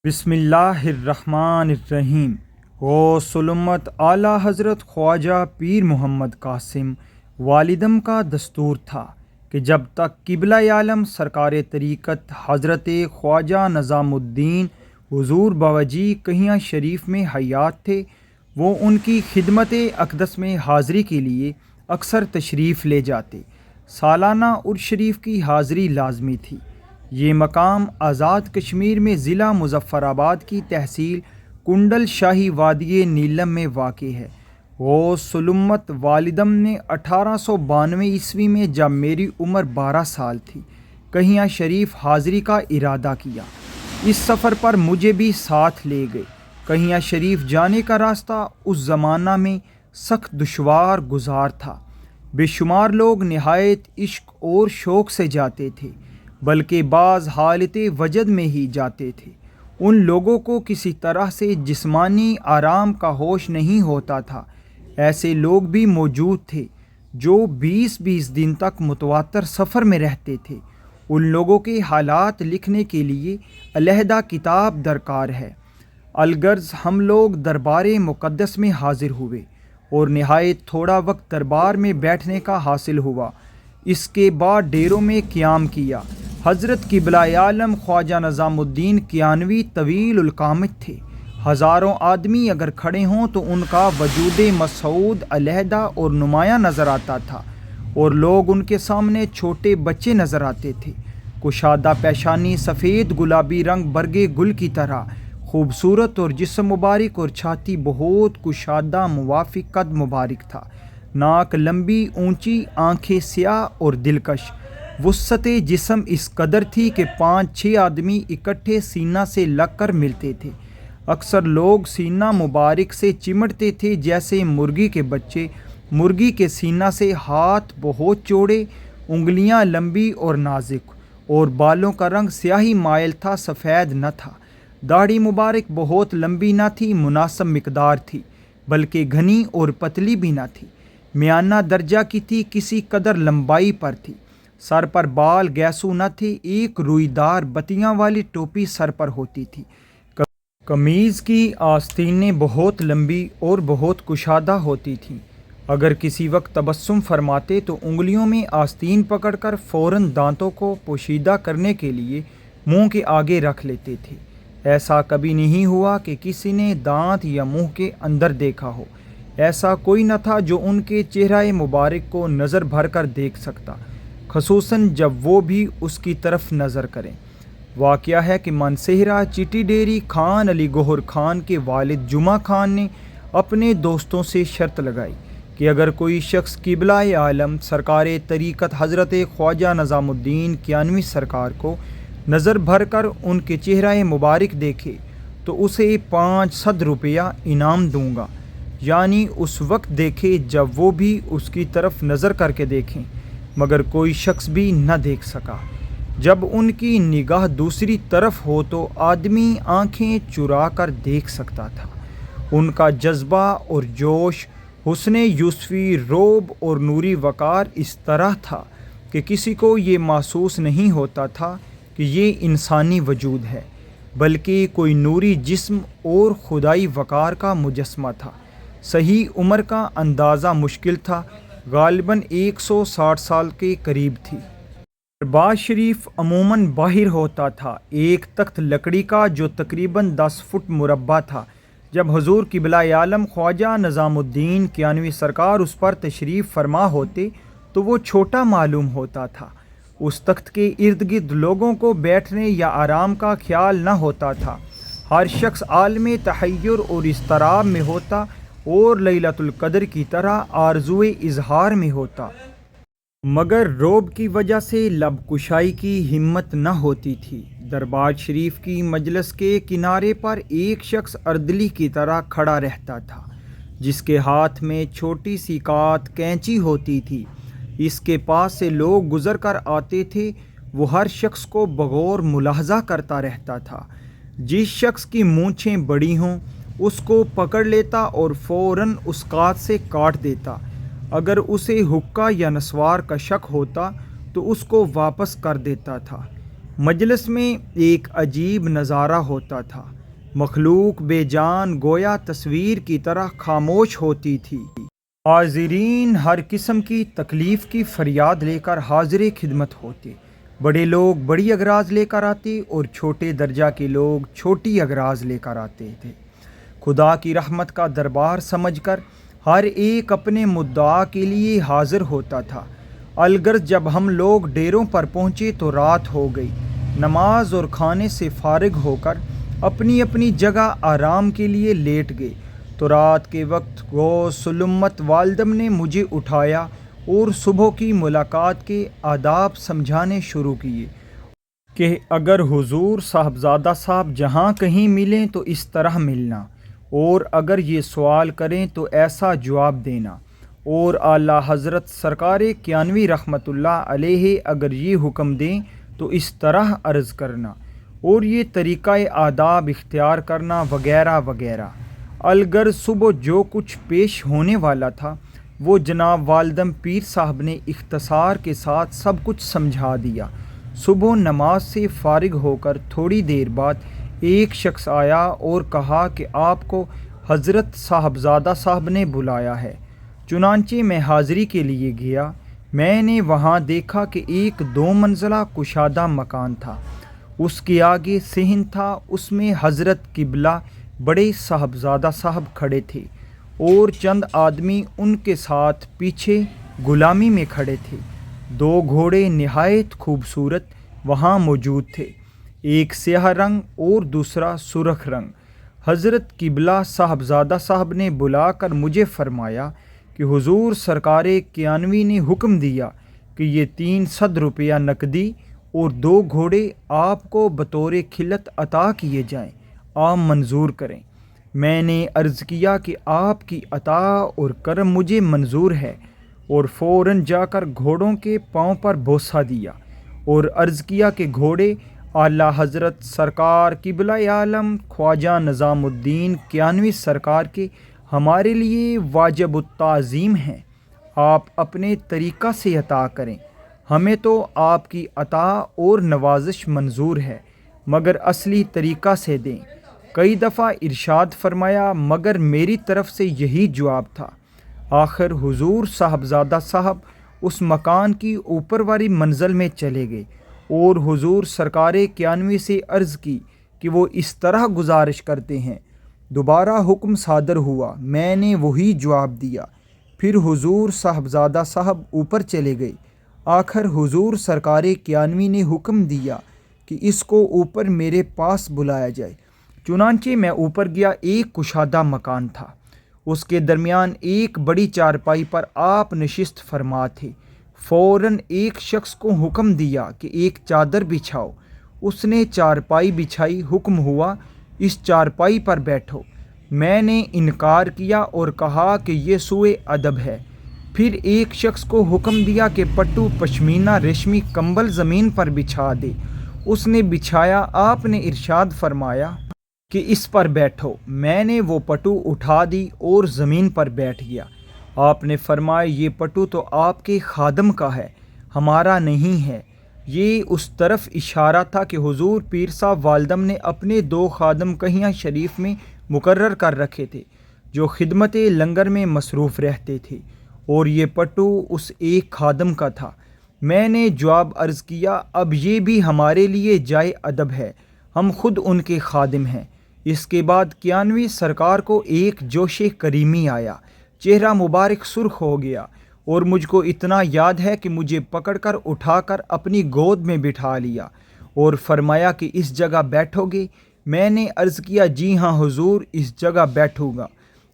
بسم اللہ الرحمن الرحیم و سلمت اعلیٰ حضرت خواجہ پیر محمد قاسم والدم کا دستور تھا کہ جب تک قبلہ عالم سرکار طریقت حضرت خواجہ نظام الدین حضور باوجی کہیاں شریف میں حیات تھے، وہ ان کی خدمت اقدس میں حاضری کے لیے اکثر تشریف لے جاتے۔ سالانہ عرس شریف کی حاضری لازمی تھی۔ یہ مقام آزاد کشمیر میں ضلع مظفر آباد کی تحصیل کنڈل شاہی وادی نیلم میں واقع ہے۔ غوث سلمت والدم نے 1892 عیسوی میں جب میری عمر 12 سال تھی، کہیاں شریف حاضری کا ارادہ کیا۔ اس سفر پر مجھے بھی ساتھ لے گئے۔ کہیاں شریف جانے کا راستہ اس زمانہ میں سخت دشوار گزار تھا۔ بے شمار لوگ نہایت عشق اور شوق سے جاتے تھے، بلکہ بعض حالت وجد میں ہی جاتے تھے۔ ان لوگوں کو کسی طرح سے جسمانی آرام کا ہوش نہیں ہوتا تھا۔ ایسے لوگ بھی موجود تھے جو 20 دن تک متواتر سفر میں رہتے تھے۔ ان لوگوں کے حالات لکھنے کے لیے علیحدہ کتاب درکار ہے۔ الغرض ہم لوگ دربار مقدس میں حاضر ہوئے اور نہایت تھوڑا وقت دربار میں بیٹھنے کا حاصل ہوا۔ اس کے بعد ڈیروں میں قیام کیا۔ حضرت قبلہ عالم خواجہ نظام الدین کیانوی طویل القامت تھے۔ ہزاروں آدمی اگر کھڑے ہوں تو ان کا وجود مسعود علیحدہ اور نمایاں نظر آتا تھا، اور لوگ ان کے سامنے چھوٹے بچے نظر آتے تھے۔ کشادہ پیشانی سفید گلابی رنگ برگے گل کی طرح خوبصورت، اور جسم مبارک اور چھاتی بہت کشادہ موافق قد مبارک تھا۔ ناک لمبی اونچی، آنکھیں سیاہ اور دلکش۔ وسعت جسم اس قدر تھی کہ 5-6 آدمی اکٹھے سینہ سے لگ کر ملتے تھے۔ اکثر لوگ سینہ مبارک سے چمٹتے تھے جیسے مرغی کے بچے۔ مرغی کے سینہ سے ہاتھ بہت چوڑے، انگلیاں لمبی اور نازک، اور بالوں کا رنگ سیاہی مائل تھا، سفید نہ تھا۔ داڑھی مبارک بہت لمبی نہ تھی، مناسب مقدار تھی، بلکہ گھنی اور پتلی بھی نہ تھی، میانہ درجہ کی تھی، کسی قدر لمبائی پر تھی۔ سر پر بال گیسو نہ تھے، ایک روئی دار بتیاں والی ٹوپی سر پر ہوتی تھی۔ قمیض کی آستینیں بہت لمبی اور بہت کشادہ ہوتی تھیں۔ اگر کسی وقت تبسم فرماتے تو انگلیوں میں آستین پکڑ کر فوراً دانتوں کو پوشیدہ کرنے کے لیے منہ کے آگے رکھ لیتے تھے۔ ایسا کبھی نہیں ہوا کہ کسی نے دانت یا منہ کے اندر دیکھا ہو۔ ایسا کوئی نہ تھا جو ان کے چہرہ مبارک کو نظر بھر کر دیکھ سکتا، خصوصاً جب وہ بھی اس کی طرف نظر کریں۔ واقعہ ہے کہ منصہرہ چٹی ڈیری خان علی گوہر خان کے والد جمعہ خان نے اپنے دوستوں سے شرط لگائی کہ اگر کوئی شخص قبلہ عالم سرکار طریقت حضرت خواجہ نظام الدین کیانوی سرکار کو نظر بھر کر ان کے چہرہ مبارک دیکھے تو اسے 500 روپیہ انعام دوں گا، یعنی اس وقت دیکھے جب وہ بھی اس کی طرف نظر کر کے دیکھیں، مگر کوئی شخص بھی نہ دیکھ سکا۔ جب ان کی نگاہ دوسری طرف ہو تو آدمی آنکھیں چرا کر دیکھ سکتا تھا۔ ان کا جذبہ اور جوش، حسن یوسفی، رعب اور نوری وقار اس طرح تھا کہ کسی کو یہ محسوس نہیں ہوتا تھا کہ یہ انسانی وجود ہے، بلکہ کوئی نوری جسم اور خدائی وقار کا مجسمہ تھا۔ صحیح عمر کا اندازہ مشکل تھا، غالباً 160 سال کے قریب تھی۔ دربار شریف عموماً باہر ہوتا تھا، ایک تخت لکڑی کا جو تقریباً 10 فٹ مربع تھا۔ جب حضور قبلہ عالم خواجہ نظام الدین کیانوی سرکار اس پر تشریف فرما ہوتے تو وہ چھوٹا معلوم ہوتا تھا۔ اس تخت کے ارد گرد لوگوں کو بیٹھنے یا آرام کا خیال نہ ہوتا تھا۔ ہر شخص عالم تحیر اور اضطراب میں ہوتا اور لیلۃ القدر کی طرح آرزوئے اظہار میں ہوتا، مگر رعب کی وجہ سے لب کشائی کی ہمت نہ ہوتی تھی۔ دربار شریف کی مجلس کے کنارے پر ایک شخص اردلی کی طرح کھڑا رہتا تھا، جس کے ہاتھ میں چھوٹی سی کات کینچی ہوتی تھی۔ اس کے پاس سے لوگ گزر کر آتے تھے، وہ ہر شخص کو بغور ملاحظہ کرتا رہتا تھا۔ جس شخص کی مونچھیں بڑی ہوں اس کو پکڑ لیتا اور فوراً اس کات سے کاٹ دیتا۔ اگر اسے حقہ یا نسوار کا شک ہوتا تو اس کو واپس کر دیتا تھا۔ مجلس میں ایک عجیب نظارہ ہوتا تھا۔ مخلوق بے جان گویا تصویر کی طرح خاموش ہوتی تھی۔ حاضرین ہر قسم کی تکلیف کی فریاد لے کر حاضر خدمت ہوتے۔ بڑے لوگ بڑی اغراض لے کر آتے اور چھوٹے درجہ کے لوگ چھوٹی اغراض لے کر آتے تھے۔ خدا کی رحمت کا دربار سمجھ کر ہر ایک اپنے مدعا کے لیے حاضر ہوتا تھا۔ الغرض جب ہم لوگ ڈیروں پر پہنچے تو رات ہو گئی۔ نماز اور کھانے سے فارغ ہو کر اپنی اپنی جگہ آرام کے لیے لیٹ گئے تو رات کے وقت غوث الامت والدم نے مجھے اٹھایا اور صبح کی ملاقات کے آداب سمجھانے شروع کیے کہ اگر حضور صاحبزادہ صاحب جہاں کہیں ملیں تو اس طرح ملنا، اور اگر یہ سوال کریں تو ایسا جواب دینا، اور اعلیٰ حضرت سرکار کیانوی رحمۃ اللہ علیہ اگر یہ حکم دیں تو اس طرح عرض کرنا، اور یہ طریقہ آداب اختیار کرنا وغیرہ وغیرہ۔ الغرض صبح جو کچھ پیش ہونے والا تھا وہ جناب والدم پیر صاحب نے اختصار کے ساتھ سب کچھ سمجھا دیا۔ صبح نماز سے فارغ ہو کر تھوڑی دیر بعد ایک شخص آیا اور کہا کہ آپ کو حضرت صاحبزادہ صاحب نے بلایا ہے۔ چنانچہ میں حاضری کے لیے گیا۔ میں نے وہاں دیکھا کہ ایک 2 منزلہ کشادہ مکان تھا، اس کے آگے صحن تھا، اس میں حضرت قبلہ بڑے صاحبزادہ صاحب کھڑے تھے اور چند آدمی ان کے ساتھ پیچھے غلامی میں کھڑے تھے۔ 2 گھوڑے نہایت خوبصورت وہاں موجود تھے، ایک سیاہ رنگ اور دوسرا سرخ رنگ۔ حضرت قبلہ صاحبزادہ صاحب نے بلا کر مجھے فرمایا کہ حضور سرکار کیانوی نے حکم دیا کہ یہ 300 روپیہ نقدی اور 2 گھوڑے آپ کو بطور خلعت عطا کیے جائیں، آپ منظور کریں۔ میں نے عرض کیا کہ آپ کی عطا اور کرم مجھے منظور ہے، اور فوراً جا کر گھوڑوں کے پاؤں پر بوسہ دیا اور عرض کیا کہ گھوڑے اعلیٰ حضرت سرکار قبلہ عالم خواجہ نظام الدین کیانوی سرکار کے ہمارے لیے واجب التعظیم ہیں، آپ اپنے طریقہ سے عطا کریں، ہمیں تو آپ کی عطا اور نوازش منظور ہے، مگر اصلی طریقہ سے دیں۔ کئی دفعہ ارشاد فرمایا مگر میری طرف سے یہی جواب تھا۔ آخر حضور صاحبزادہ صاحب اس مکان کی اوپر والی منزل میں چلے گئے اور حضور سرکار کیانوی سے عرض کی کہ وہ اس طرح گزارش کرتے ہیں۔ دوبارہ حکم صادر ہوا، میں نے وہی جواب دیا۔ پھر حضور صاحبزادہ صاحب اوپر چلے گئے۔ آخر حضور سرکار کیانوی نے حکم دیا کہ اس کو اوپر میرے پاس بلایا جائے۔ چنانچہ میں اوپر گیا۔ ایک کشادہ مکان تھا، اس کے درمیان ایک بڑی چارپائی پر آپ نشست فرما تھے۔ فوراً ایک شخص کو حکم دیا کہ ایک چادر بچھاؤ۔ اس نے چارپائی بچھائی۔ حکم ہوا اس چارپائی پر بیٹھو۔ میں نے انکار کیا اور کہا کہ یہ سوء ادب ہے۔ پھر ایک شخص کو حکم دیا کہ پٹو پشمینہ ریشمی کمبل زمین پر بچھا دے۔ اس نے بچھایا۔ آپ نے ارشاد فرمایا کہ اس پر بیٹھو۔ میں نے وہ پٹو اٹھا دی اور زمین پر بیٹھ گیا۔ آپ نے فرمایا یہ پٹو تو آپ کے خادم کا ہے، ہمارا نہیں ہے۔ یہ اس طرف اشارہ تھا کہ حضور پیر صاحب والدم نے اپنے 2 خادم کہیاں شریف میں مقرر کر رکھے تھے جو خدمت لنگر میں مصروف رہتے تھے، اور یہ پٹو اس ایک خادم کا تھا۔ میں نے جواب عرض کیا اب یہ بھی ہمارے لیے جائے ادب ہے، ہم خود ان کے خادم ہیں۔ اس کے بعد کیانوی سرکار کو ایک جوش کریمی آیا، چہرہ مبارک سرخ ہو گیا، اور مجھ کو اتنا یاد ہے کہ مجھے پکڑ کر اٹھا کر اپنی گود میں بٹھا لیا اور فرمایا کہ اس جگہ بیٹھو گے؟ میں نے عرض کیا جی ہاں حضور، اس جگہ بیٹھوں گا،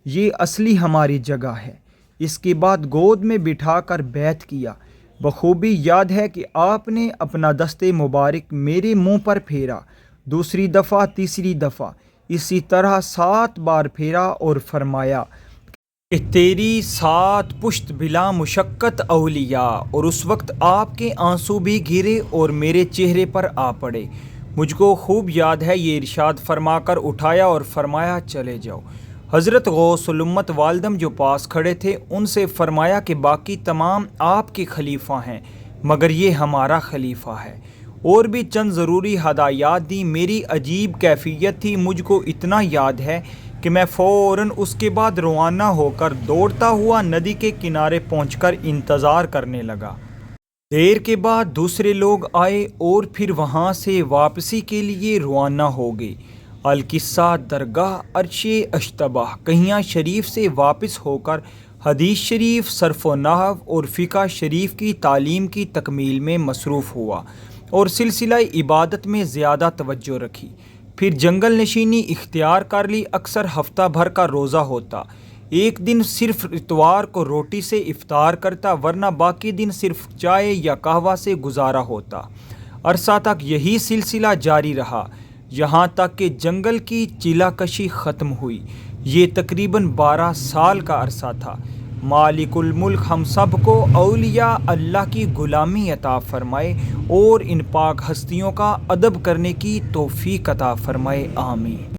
یہ اصلی ہماری جگہ ہے۔ اس کے بعد گود میں بٹھا کر بیعت کیا۔ بخوبی یاد ہے کہ آپ نے اپنا دست مبارک میرے منہ پر پھیرا، دوسری دفعہ، تیسری دفعہ، اسی طرح 7 بار پھیرا اور فرمایا کہ تیری 7 پشت بلا مشقت اولیاء، اور اس وقت آپ کے آنسو بھی گرے اور میرے چہرے پر آ پڑے۔ مجھ کو خوب یاد ہے یہ ارشاد فرما کر اٹھایا اور فرمایا چلے جاؤ۔ حضرت غوث الامت والدم جو پاس کھڑے تھے ان سے فرمایا کہ باقی تمام آپ کے خلیفہ ہیں مگر یہ ہمارا خلیفہ ہے، اور بھی چند ضروری ہدایات دیں۔ میری عجیب کیفیت تھی، مجھ کو اتنا یاد ہے کہ میں فوراً اس کے بعد روانہ ہو کر دوڑتا ہوا ندی کے کنارے پہنچ کر انتظار کرنے لگا۔ دیر کے بعد دوسرے لوگ آئے اور پھر وہاں سے واپسی کے لیے روانہ ہو گئے۔ القصہ درگاہ عرش اشتباہ کہیاں شریف سے واپس ہو کر حدیث شریف، صرف و نحو اور فقہ شریف کی تعلیم کی تکمیل میں مصروف ہوا اور سلسلہ عبادت میں زیادہ توجہ رکھی۔ پھر جنگل نشینی اختیار کر لی۔ اکثر ہفتہ بھر کا روزہ ہوتا، ایک دن صرف اتوار کو روٹی سے افطار کرتا، ورنہ باقی دن صرف چائے یا قہوہ سے گزارا ہوتا۔ عرصہ تک یہی سلسلہ جاری رہا، یہاں تک کہ جنگل کی چلا کشی ختم ہوئی۔ یہ تقریباً 12 سال کا عرصہ تھا۔ مالک الملک ہم سب کو اولیاء اللہ کی غلامی عطا فرمائے اور ان پاک ہستیوں کا ادب کرنے کی توفیق عطا فرمائے، آمین۔